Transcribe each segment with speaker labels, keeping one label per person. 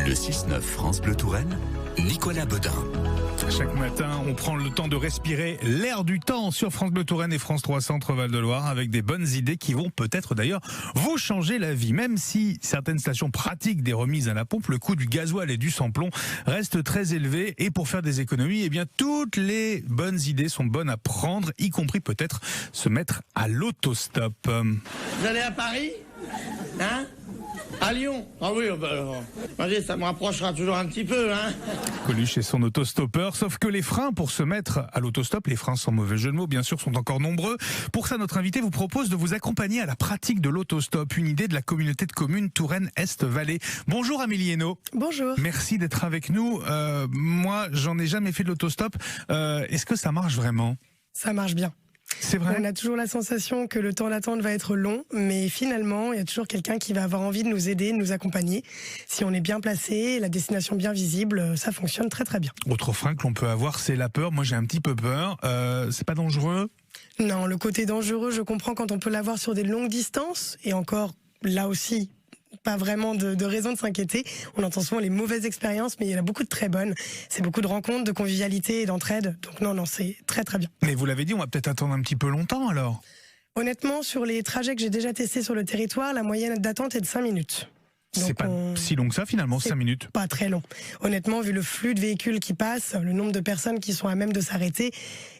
Speaker 1: Le 6-9 France Bleu Touraine, Nicolas Beudin.
Speaker 2: Chaque matin, on prend le temps de respirer l'air du temps sur France Bleu Touraine et France 3 Centre Val-de-Loire avec des bonnes idées qui vont peut-être d'ailleurs vous changer la vie. Même si certaines stations pratiquent des remises à la pompe, le coût du gasoil et du sans-plomb reste très élevé. Et pour faire des économies, eh bien, toutes les bonnes idées sont bonnes à prendre, y compris peut-être se mettre à l'autostop.
Speaker 3: Vous allez à Paris ? Hein ? À Lyon ? Ah oui, vas-y, ça me rapprochera toujours un petit peu, hein.
Speaker 2: Coluche et son autostoppeur, sauf que les freins pour se mettre à l'autostop, les freins sans mauvais jeu de mots bien sûr, sont encore nombreux. Pour ça, notre invité vous propose de vous accompagner à la pratique de l'autostop, une idée de la communauté de communes Touraine-Est-Vallée. Bonjour Amélie Hainaut.
Speaker 4: Bonjour.
Speaker 2: Merci d'être avec nous. Moi, j'en ai jamais fait de l'autostop. Est-ce que ça marche vraiment ?
Speaker 4: Ça marche bien.
Speaker 2: C'est vrai.
Speaker 4: On a toujours la sensation que le temps d'attente va être long, mais finalement, il y a toujours quelqu'un qui va avoir envie de nous aider, de nous accompagner. Si on est bien placé, la destination bien visible, ça fonctionne très très bien.
Speaker 2: Autre frein que l'on peut avoir, c'est la peur. Moi, j'ai un petit peu peur. C'est pas dangereux ?
Speaker 4: Non, le côté dangereux, je comprends quand on peut l'avoir sur des longues distances, et encore, là aussi, pas vraiment de raison de s'inquiéter. On entend souvent les mauvaises expériences, mais il y en a beaucoup de très bonnes. C'est beaucoup de rencontres, de convivialité et d'entraide. Donc non, c'est très très bien.
Speaker 2: Mais vous l'avez dit, on va peut-être attendre un petit peu longtemps alors.
Speaker 4: Honnêtement, sur les trajets que j'ai déjà testés sur le territoire, la moyenne d'attente est de 5 minutes.
Speaker 2: C'est pas si long que ça finalement, 5 minutes.
Speaker 4: Pas très long. Honnêtement, vu le flux de véhicules qui passent, le nombre de personnes qui sont à même de s'arrêter,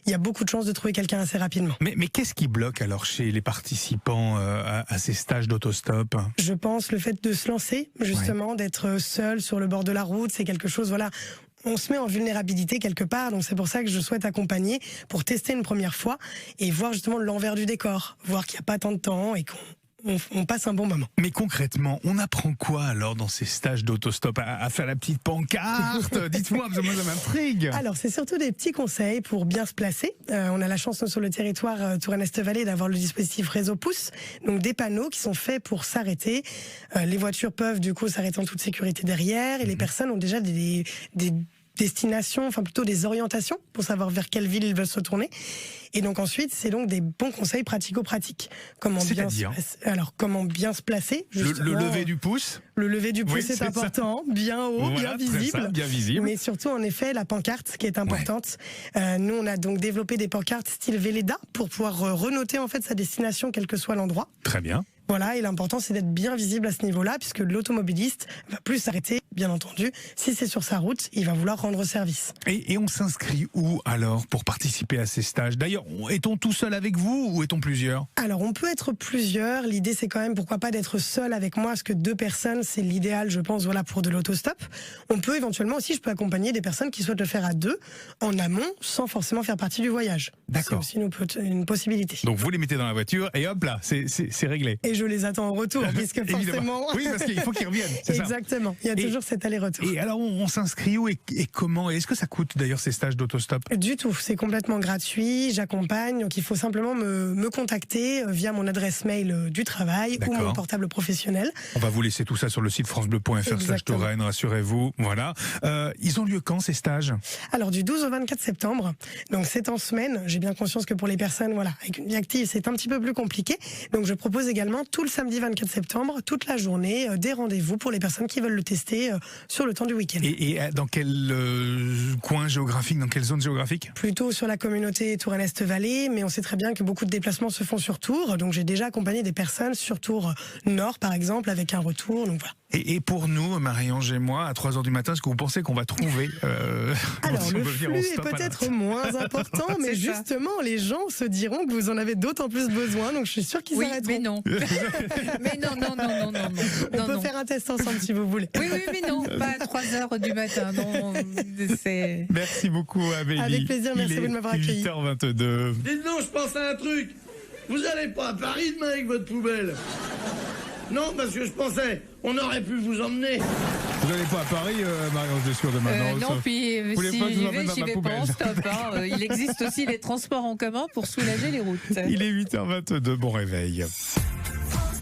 Speaker 4: il y a beaucoup de chances de trouver quelqu'un assez rapidement.
Speaker 2: Mais qu'est-ce qui bloque alors chez les participants à ces stages d'autostop ?
Speaker 4: Je pense le fait de se lancer, justement, d'être seul sur le bord de la route, c'est quelque chose, voilà. On se met en vulnérabilité quelque part, donc c'est pour ça que je souhaite accompagner pour tester une première fois et voir justement l'envers du décor, voir qu'il n'y a pas tant de temps et qu'on passe un bon moment.
Speaker 2: Mais concrètement, on apprend quoi alors dans ces stages d'autostop ? À faire la petite pancarte ? Dites-moi, parce que moi ça m'intrigue.
Speaker 4: Alors c'est surtout des petits conseils pour bien se placer. On a la chance sur le territoire Touraine-Est-Vallée d'avoir le dispositif réseau pouce, donc des panneaux qui sont faits pour s'arrêter. Les voitures peuvent du coup s'arrêter en toute sécurité derrière et les personnes ont déjà des destinations, enfin plutôt des orientations pour savoir vers quelle ville ils veulent se tourner. Et donc ensuite, c'est donc des bons conseils pratico-pratiques. Comment bien se placer
Speaker 2: le lever du pouce.
Speaker 4: Le lever du pouce
Speaker 2: Oui,
Speaker 4: est important, bien haut,
Speaker 2: voilà,
Speaker 4: bien visible. Mais surtout, en effet, la pancarte qui est importante. Nous, on a donc développé des pancartes style Véleda pour pouvoir renoter en fait sa destination, quel que soit l'endroit.
Speaker 2: Très bien.
Speaker 4: Voilà, et l'important c'est d'être bien visible à ce niveau-là, puisque l'automobiliste va plus s'arrêter, bien entendu. Si c'est sur sa route, il va vouloir rendre service.
Speaker 2: Et on s'inscrit où alors pour participer à ces stages ? D'ailleurs, est-on tout seul avec vous ou est-on plusieurs ?
Speaker 4: Alors, on peut être plusieurs. L'idée, c'est quand même, pourquoi pas, d'être seul avec moi, parce que 2 personnes, c'est l'idéal, je pense, voilà, pour de l'autostop. On peut éventuellement aussi, je peux accompagner des personnes qui souhaitent le faire à 2, en amont, sans forcément faire partie du voyage.
Speaker 2: D'accord.
Speaker 4: C'est aussi une possibilité.
Speaker 2: Donc vous les mettez dans la voiture et hop là, c'est réglé.
Speaker 4: Et je les attends en retour, puisque forcément...
Speaker 2: Oui, parce qu'il faut qu'ils reviennent, c'est ça.
Speaker 4: Exactement, il y a toujours cet aller-retour.
Speaker 2: Et alors, on s'inscrit où et comment ? Et est-ce que ça coûte d'ailleurs ces stages d'autostop ?
Speaker 4: Du tout, c'est complètement gratuit, j'accompagne, donc il faut simplement me contacter via mon adresse mail du travail ou mon portable professionnel.
Speaker 2: On va vous laisser tout ça sur le site francebleu.fr/Touraine, rassurez-vous. Voilà. Ils ont lieu quand ces stages ?
Speaker 4: Alors du 12 au 24 septembre, donc c'est en semaine. J'ai bien conscience que pour les personnes avec une vie active, c'est un petit peu plus compliqué. Donc je propose également tout le samedi 24 septembre, toute la journée, des rendez-vous pour les personnes qui veulent le tester sur le temps du week-end.
Speaker 2: Et dans quel coin géographique, dans quelle zone géographique ?
Speaker 4: Plutôt sur la communauté Touraine-Est-Vallée, mais on sait très bien que beaucoup de déplacements se font sur Tours. Donc j'ai déjà accompagné des personnes sur Tours Nord, par exemple, avec un retour. Donc voilà.
Speaker 2: Et pour nous, Marie-Ange et moi, à 3h du matin, est-ce que vous pensez qu'on va trouver
Speaker 4: Alors,
Speaker 2: si
Speaker 4: le flux est peut-être moins important, mais justement, les gens se diront que vous en avez d'autant plus besoin, donc je suis sûre qu'ils s'arrêteront.
Speaker 5: Mais non. Mais non.
Speaker 4: On peut faire un test ensemble si vous voulez.
Speaker 5: Oui, mais non, pas à 3h du matin. Non,
Speaker 2: Merci beaucoup, Amélie.
Speaker 4: Avec plaisir, merci de m'avoir accueilli.
Speaker 2: 8h22.
Speaker 3: Dites donc, je pense à un truc. Vous allez pas à Paris demain avec votre poubelle ? Non, parce que je pensais, on aurait pu vous emmener.
Speaker 2: Vous n'allez pas à Paris, Marie-Ange Descours, demain,
Speaker 5: non, puis si j'y vais pas en stop. Il existe aussi les transports en commun pour soulager les routes.
Speaker 2: Il est 8h22, bon réveil.